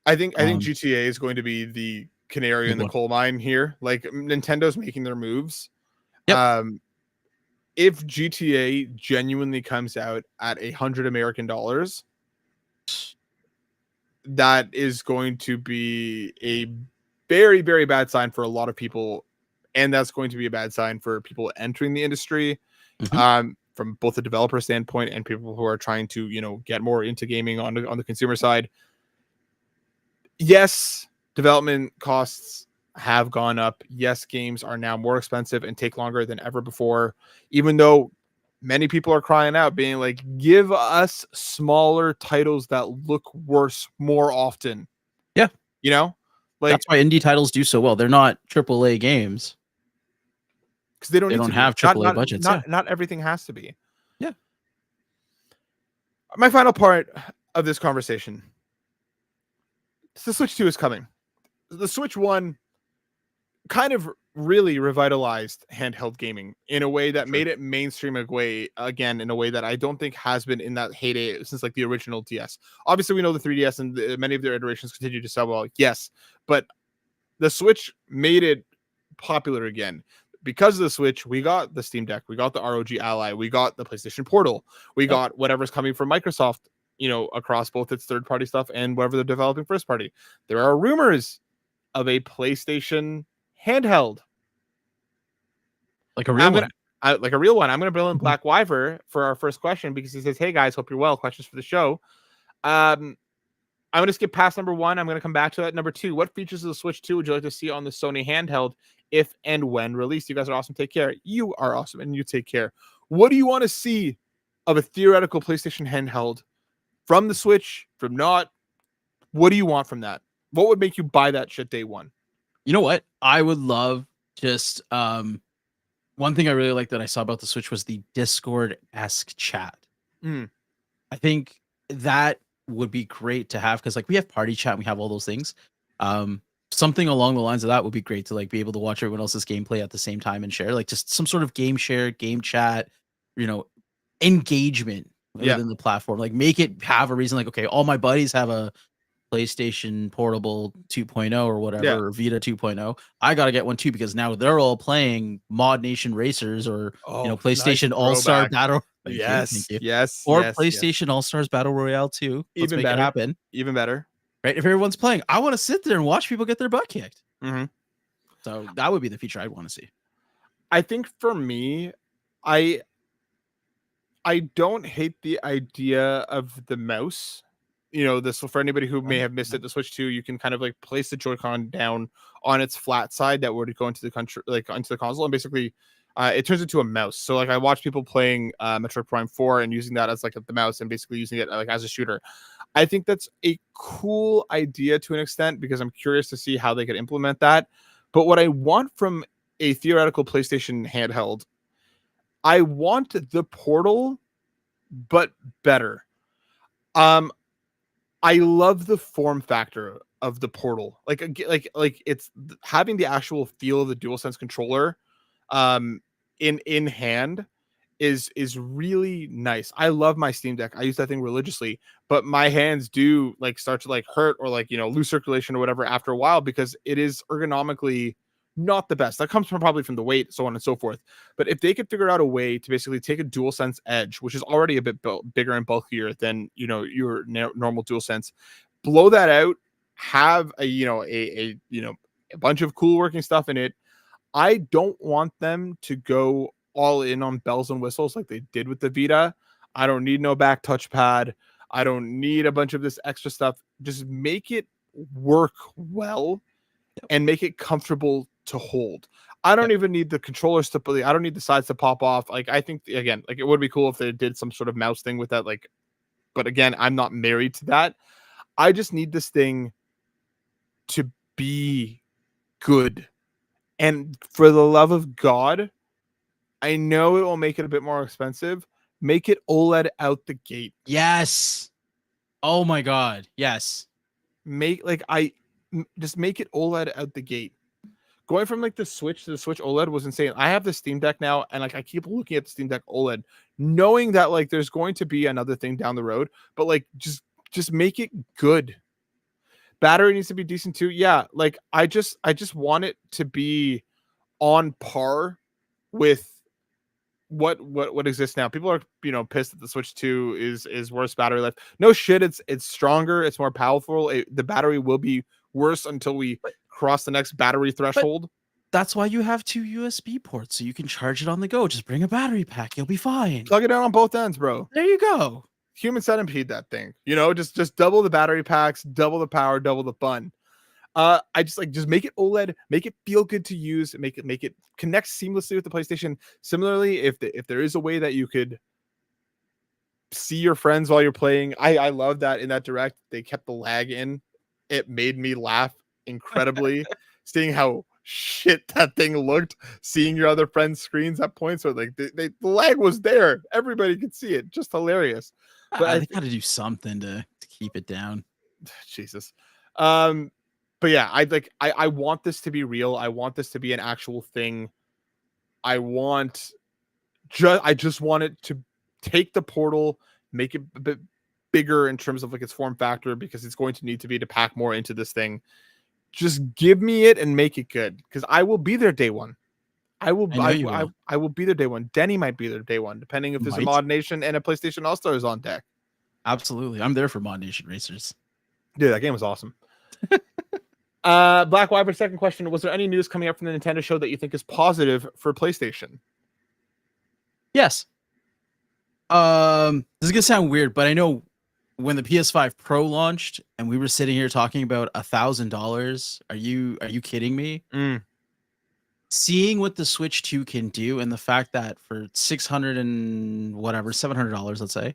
I think GTA is going to be the canary in the coal mine here. Like, Nintendo's making their moves. Yep. If GTA genuinely comes out at $100 American, that is going to be a very, very bad sign for a lot of people. And that's going to be a bad sign for people entering the industry, from both the developer standpoint and people who are trying to, get more into gaming on the consumer side. Yes, development costs have gone up. Yes, games are now more expensive and take longer than ever before, even though many people are crying out, being like, give us smaller titles that look worse more often. Yeah. Like, that's why indie titles do so well. They're not AAA games. Because they don't have AAA budgets. Not everything has to be. Yeah. My final part of this conversation. The Switch 2 is coming. The Switch 1 kind of really revitalized handheld gaming in a way that made it mainstream again, in a way that I don't think has been in that heyday since like the original DS. Obviously, we know the 3DS and many of their iterations continue to sell well. Yes, but the Switch made it popular again. Because of the Switch, we got the Steam Deck, we got the ROG Ally, we got the PlayStation Portal, we got whatever's coming from Microsoft, across both its third-party stuff and whatever they're developing first-party. There are rumors of a PlayStation handheld, like a real one. Like a real one. I'm gonna bring in Black Wyver for our first question because he says, "Hey guys, hope you're well. Questions for the show." I'm gonna skip past number 1. I'm gonna come back to that. Number 2, what features of the Switch 2 would you like to see on the Sony handheld if and when released? You guys are awesome. Take care. You are awesome, and you take care. What do you want to see of a theoretical PlayStation handheld from the Switch? From not? What do you want from that? What would make you buy that shit day one? You know what? I would love just one thing I really like that I saw about the Switch was the Discord-esque chat. I think that would be great to have because like we have party chat and we have all those things. Something along the lines of that would be great to like be able to watch everyone else's gameplay at the same time and share like just some sort of game share, game chat, engagement within the platform. Like make it have a reason like, okay, all my buddies have a PlayStation Portable 2.0 or whatever, or Vita 2.0. I got to get one too because now they're all playing Mod Nation Racers or PlayStation All-Star Battle. Yes. Or PlayStation All-Stars Battle Royale 2. Let's make it happen. Even better. Right? If everyone's playing, I want to sit there and watch people get their butt kicked. So that would be the feature I'd want to see. I think for me, I don't hate the idea of the mouse. This for anybody who may have missed it, the Switch 2, you can kind of like place the Joy-Con down on its flat side that would go into the console, and basically it turns into a mouse. So like I watch people playing Metroid Prime 4 and using that as like the mouse and basically using it like as a shooter. I think that's a cool idea to an extent because I'm curious to see how they could implement that. But what I want from a theoretical PlayStation handheld, I want the Portal, but better. I love the form factor of the Portal. Like it's having the actual feel of the DualSense controller in hand is really nice. I love my Steam Deck. I use that thing religiously, but my hands do like start to like hurt or like lose circulation or whatever after a while because it is ergonomically not the best. That comes from probably from the weight, so on and so forth. But if they could figure out a way to basically take a DualSense Edge, which is already a bit bigger and bulkier than your normal DualSense, blow that out, have a bunch of cool working stuff in it. I don't want them to go all in on bells and whistles like they did with the Vita. I don't need no back touchpad. I don't need a bunch of this extra stuff. Just make it work well and make it comfortable to hold. I don't even need the controllers to I don't need the sides to pop off. Like, I think again, like it would be cool if they did some sort of mouse thing with that. Like, but again, I'm not married to that. I just need this thing to be good. And for the love of God, I know it will make it a bit more expensive. Make it OLED out the gate. Yes. Oh my God. Yes. Just make it OLED out the gate. Going from like the Switch to the Switch OLED was insane. I have the Steam Deck now, and like I keep looking at the Steam Deck OLED, knowing that like there's going to be another thing down the road, but like just make it good. Battery needs to be decent too. Yeah, like I just want it to be on par with what exists now. People are pissed that the Switch 2 is worse battery life. No shit, it's stronger, it's more powerful. The battery will be worse until we cross the next battery threshold. That's why you have 2 USB ports, so you can charge it on the go. Just bring a battery pack, you'll be fine. Plug it in on both ends, bro. There you go. Human centipede that thing. Just double the battery packs, double the power, double the fun. I just make it OLED, make it feel good to use, make it connect seamlessly with the PlayStation. Similarly, if there is a way that you could see your friends while you're playing, I love that in that Direct they kept the lag in. It made me laugh incredibly seeing how shit that thing looked, seeing your other friends' screens at points where like the lag was there, everybody could see it, just hilarious. But I got to do something to keep it down. Jesus. But yeah, I want this to be real. I want this to be an actual thing. I just want it to take the Portal, make it a bit bigger in terms of like its form factor, because it's going to need to be to pack more into this thing. Just give me it and make it good, because I will be there day one. I will be there day one. Denny might be there day one, depending if there's a Mod Nation and a PlayStation All-Stars on deck. Absolutely. I'm there for Mod Nation Racers. Dude, that game was awesome. Black Wyvern, second question. Was there any news coming up from the Nintendo show that you think is positive for PlayStation? Yes. This is gonna sound weird, but I know when the PS5 Pro launched and we were sitting here talking about $1,000, are you kidding me? Seeing what the Switch 2 can do, and the fact that for $600 and whatever, $700, let's say,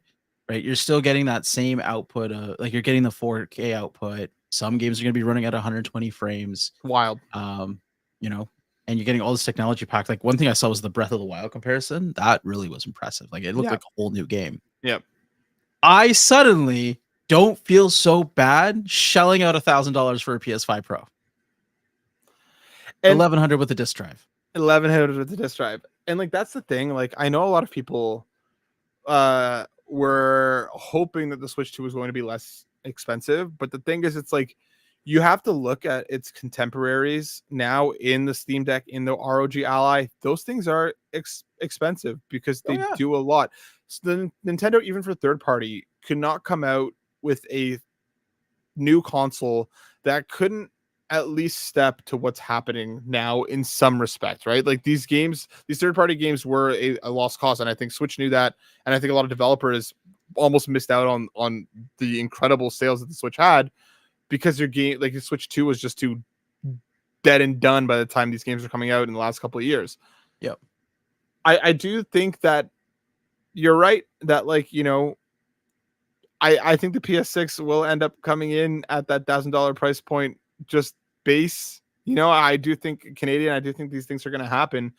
right, you're still getting that same output. Like you're getting the 4K output. Some games are going to be running at 120 frames. Wild. And you're getting all this technology packed. Like one thing I saw was the Breath of the Wild comparison. That really was impressive. Like it looked like a whole new game. Yep. I suddenly don't feel so bad shelling out $1,000 for a PS5 Pro. And 1,100 with the disc drive. 1,100 with the disc drive. And like that's the thing. Like I know a lot of people were hoping that the Switch 2 was going to be less expensive, but the thing is, it's like you have to look at its contemporaries now in the Steam Deck, in the ROG Ally. Those things are expensive because they do a lot. So the Nintendo, even for third party, could not come out with a new console that couldn't at least step to what's happening now in some respect, right? Like these games, these third-party games were a lost cause, and I think Switch knew that, and I think a lot of developers almost missed out on the incredible sales that the Switch had, because your game, like the Switch 2, was just too dead and done by the time these games are coming out in the last couple of years. Yep. I do think that you're right that, like, I think the PS6 will end up coming in at that $1,000 price point, just base. I do think Canadian, I do think these things are going to happen.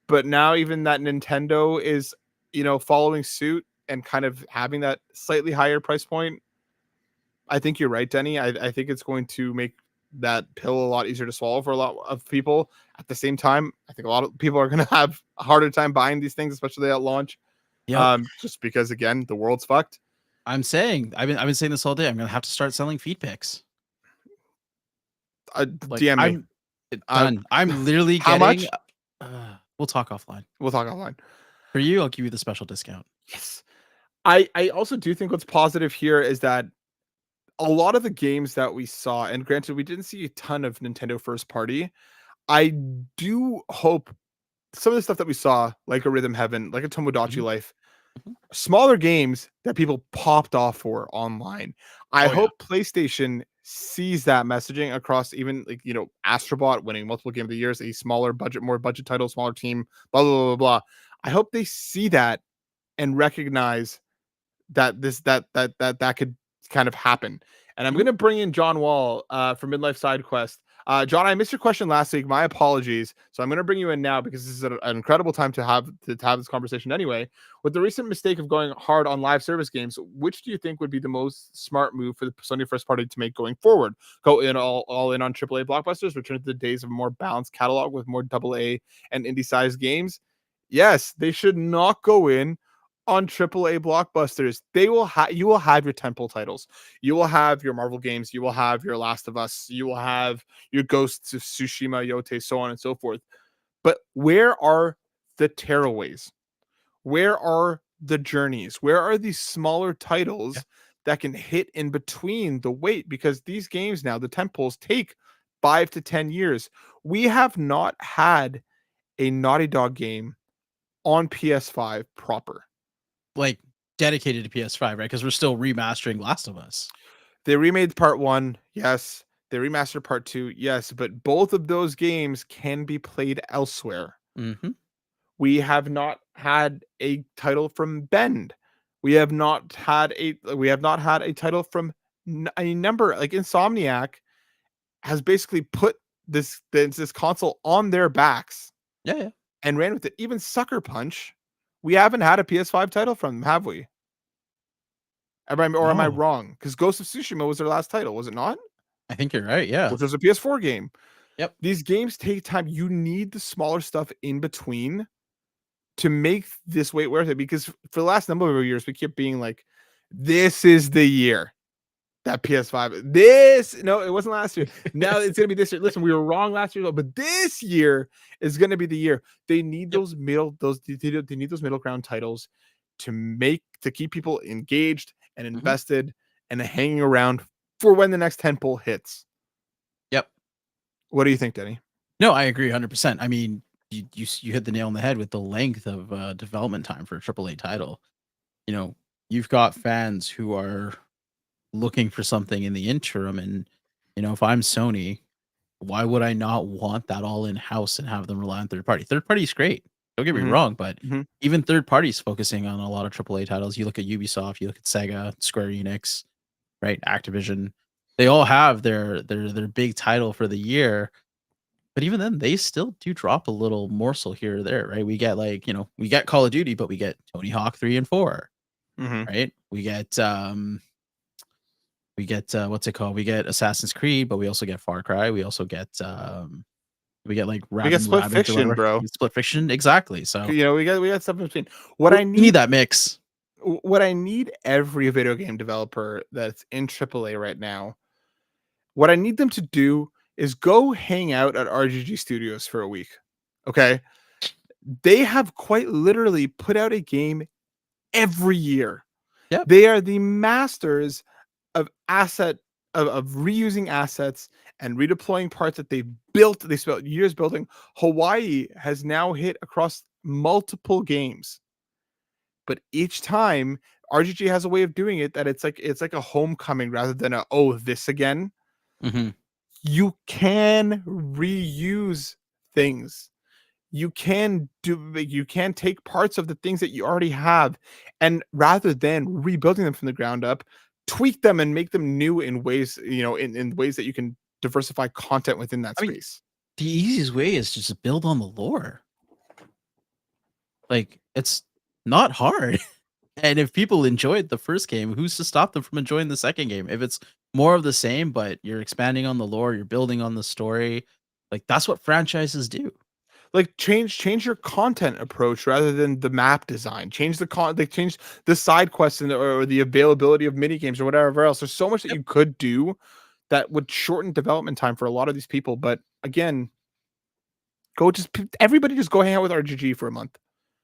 But now even that Nintendo is, following suit and kind of having that slightly higher price point, I think you're right, Denny. I think it's going to make that pill a lot easier to swallow for a lot of people. At the same time, I think a lot of people are going to have a harder time buying these things, especially at launch. Yep. Just because, again, the world's fucked. I've been saying this all day. I'm going to have to start selling feed pics. DM me. I'm literally how getting, much? We'll talk offline. For you, I'll give you the special discount. Yes. I also do think what's positive here is that a lot of the games that we saw, and granted, we didn't see a ton of Nintendo first party. I do hope some of the stuff that we saw, like a Rhythm Heaven, like a Tomodachi Life, smaller games that people popped off for online. I hope PlayStation sees that messaging across even like, Astrobot winning multiple game of the years, a smaller budget, more budget title, smaller team, blah, blah, blah, blah. I hope they see that and recognize that that could kind of happen. And I'm Mhm. going to bring in John Wall from Midlife Side Quest. John, I missed your question last week. My apologies. So I'm going to bring you in now because this is an incredible time to have this conversation anyway. With the recent mistake of going hard on live service games, which do you think would be the most smart move for the Sony first party to make going forward? Go in all in on AAA blockbusters, return to the days of a more balanced catalog with more AA and indie sized games? Yes, they should not go in on AAA blockbusters. You will have your temple titles. You will have your Marvel games. You will have your Last of Us. You will have your Ghosts of Tsushima, Yote, so on and so forth. But where are the tearaways? Where are the journeys? Where are these smaller titles that can hit in between the wait? Because these games now, the temples, take 5 to 10 years. We have not had a Naughty Dog game on PS5 proper. Like dedicated to PS5, right? Because we're still remastering Last of Us. They remade part 1, yes. They remastered part 2, yes. But both of those games can be played elsewhere. Mm-hmm. We have not had a title from Bend. We have not had a title from a number like Insomniac has basically put this console on their backs. Yeah. And ran with it. Even Sucker Punch, we haven't had a PS5 title from them, have we? Am I wrong? Because Ghost of Tsushima was their last title, was it not? I think you're right. Yeah. Which was a PS4 game. Yep. These games take time. You need the smaller stuff in between to make this wait worth it. Because for the last number of years, we kept being like, this is the year that PS5. No, it wasn't last year. Now it's gonna be this year. Listen, we were wrong last year, but this year is gonna be the year. They need those middle ground titles to keep people engaged and invested and hanging around for when the next tentpole hits. Yep. What do you think, Denny? No, I agree 100%. I mean, you hit the nail on the head with the length of development time for a AAA title. You've got fans who are looking for something in the interim, and if I'm Sony, why would I not want that all in house and have them rely on third party? Third party is great. Don't get me wrong, but even third parties focusing on a lot of AAA titles. You look at Ubisoft, you look at Sega, Square Enix, right? Activision. They all have their big title for the year. But even then, they still do drop a little morsel here or there, right? We get we get Call of Duty, but we get Tony Hawk 3 and 4, right? We get what's it called? We get Assassin's Creed, but we also get Far Cry. We also get we get like we get Split Fiction, bro. Split Fiction, exactly. So we got stuff in between. I need that mix. What I need every video game developer that's in AAA right now, what I need them to do is go hang out at RGG Studios for a week. Okay? They have quite literally put out a game every year. Yep. They are the masters of reusing assets and redeploying parts that they've built. They spent years building. Hawaii has now hit across multiple games. But each time RGG has a way of doing it that it's like a homecoming rather than this again. You can reuse things. You can take parts of the things that you already have, and rather than rebuilding them from the ground up, tweak them and make them new in ways, in ways that you can diversify content within that space. The easiest way is just to build on the lore. Like, it's not hard. And if people enjoyed the first game, who's to stop them from enjoying the second game? If it's more of the same, but you're expanding on the lore, you're building on the story, like that's what franchises do. Like change your content approach rather than the map design. Change change the side quests or the availability of mini games or whatever else. There's so much that you could do that would shorten development time for a lot of these people. But again, everybody just go hang out with RGG for a month.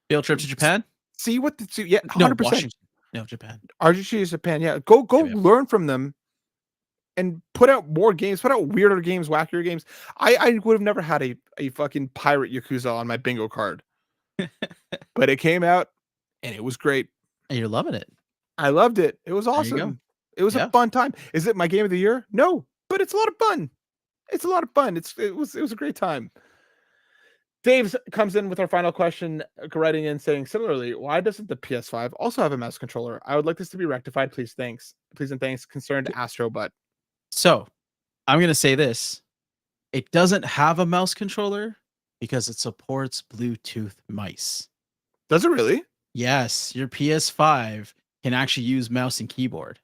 Field trip to Japan. See what 100%. No, Japan. RGG is Japan. Yeah, go learn from them and put out more games, put out weirder games, wackier games. I would have never had a fucking pirate Yakuza on my bingo card. But it came out and it was great. And you're loving it. I loved it. It was awesome. It was a fun time. Is it my game of the year? No. but it's a lot of fun. It's a lot of fun. It was a great time. Dave comes in with our final question, writing in saying, similarly, why doesn't the PS5 also have a mouse controller? I would like this to be rectified. Please, thanks. Please and thanks. Concerned Astro Butt. So I'm going to say this. It doesn't have a mouse controller because it supports Bluetooth mice. Does it really? Yes, your PS5 can actually use mouse and keyboard.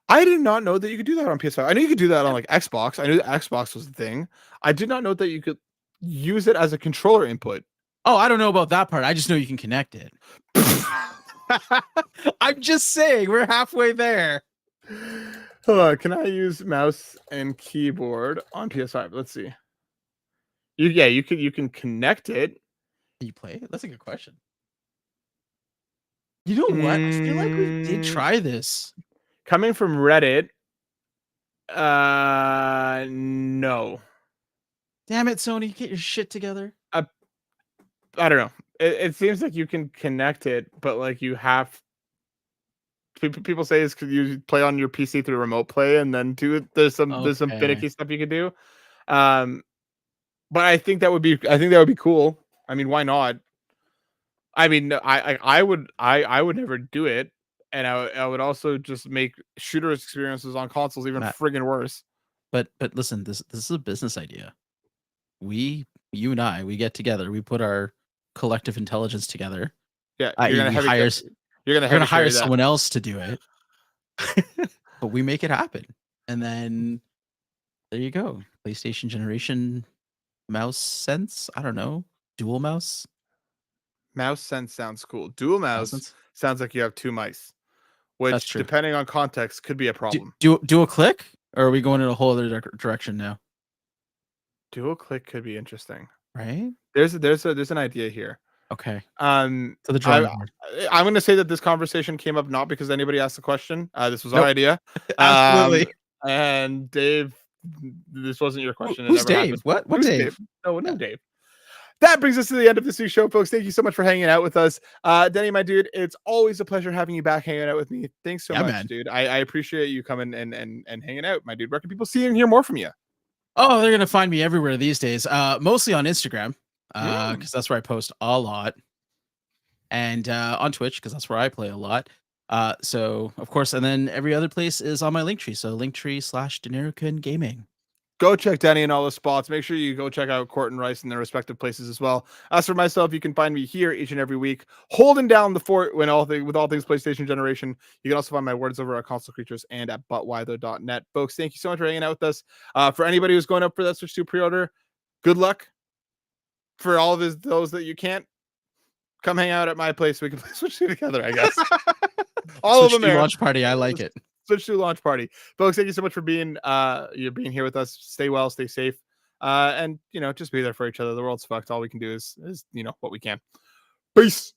I did not know that you could do that on PS5. I knew you could do that on like Xbox. I knew that Xbox was the thing. I did not know that you could use it as a controller input. Oh, I don't know about that part. I just know you can connect it. I'm just saying, we're halfway there. Hold on, can I use mouse and keyboard on PS5? Let's see. You can connect it. Can you play it? That's a good question. You know what? I feel like we did try this. Coming from Reddit, no. Damn it, Sony, get your shit together. I don't know. It seems like you can connect it, but like you have. People say it's because you play on your PC through remote play, and then there's some finicky stuff you could do. But I think that would be cool. I mean, why not? I mean, I would never do it, and I would also just make shooter experiences on consoles even friggin' worse. But listen, this is a business idea. You and I, we get together, we put our collective intelligence together. Yeah, you're gonna hire someone else to do it, but we make it happen, and then there you go. PlayStation generation mouse sense. I don't know, dual mouse. Mouse sense sounds cool. Dual mouse sounds like you have two mice, which depending on context could be a problem. Dual click, or are we going in a whole other direction now? Dual click could be interesting, right? There's an idea here. Okay. To the drawing board. I'm going to say that this conversation came up not because anybody asked the question. This was our idea. Absolutely. And Dave, this wasn't your question. Who's Dave? What? Who's Dave? No, Dave. That brings us to the end of this week's show, folks. Thank you so much for hanging out with us. Denny, my dude, it's always a pleasure having you back hanging out with me. Thanks so much, man. Dude. I appreciate you coming and hanging out, my dude. Where can people see and hear more from you? Oh, they're going to find me everywhere these days. Mostly on Instagram. Because that's where I post a lot, and on Twitch because that's where I play a lot. So of course, and then every other place is on my Linktree. So Linktree/Danerokin Gaming. Go check Danny in all the spots. Make sure you go check out Court and Rice in their respective places as well. As for myself, you can find me here each and every week, holding down the fort with all things PlayStation generation. You can also find my words over at Console Creatures and at buttwhythough.net. Folks, thank you so much for hanging out with us. For anybody who's going up for that Switch 2 pre-order, good luck. For all of those that you can't, come hang out at my place. We can play Switch 2 together, I guess. All Switch of them. Launch party. I like it. Switch 2 launch party. Folks, thank you so much for being here with us. Stay well, stay safe. And just be there for each other. The world's fucked. All we can do is what we can. Peace.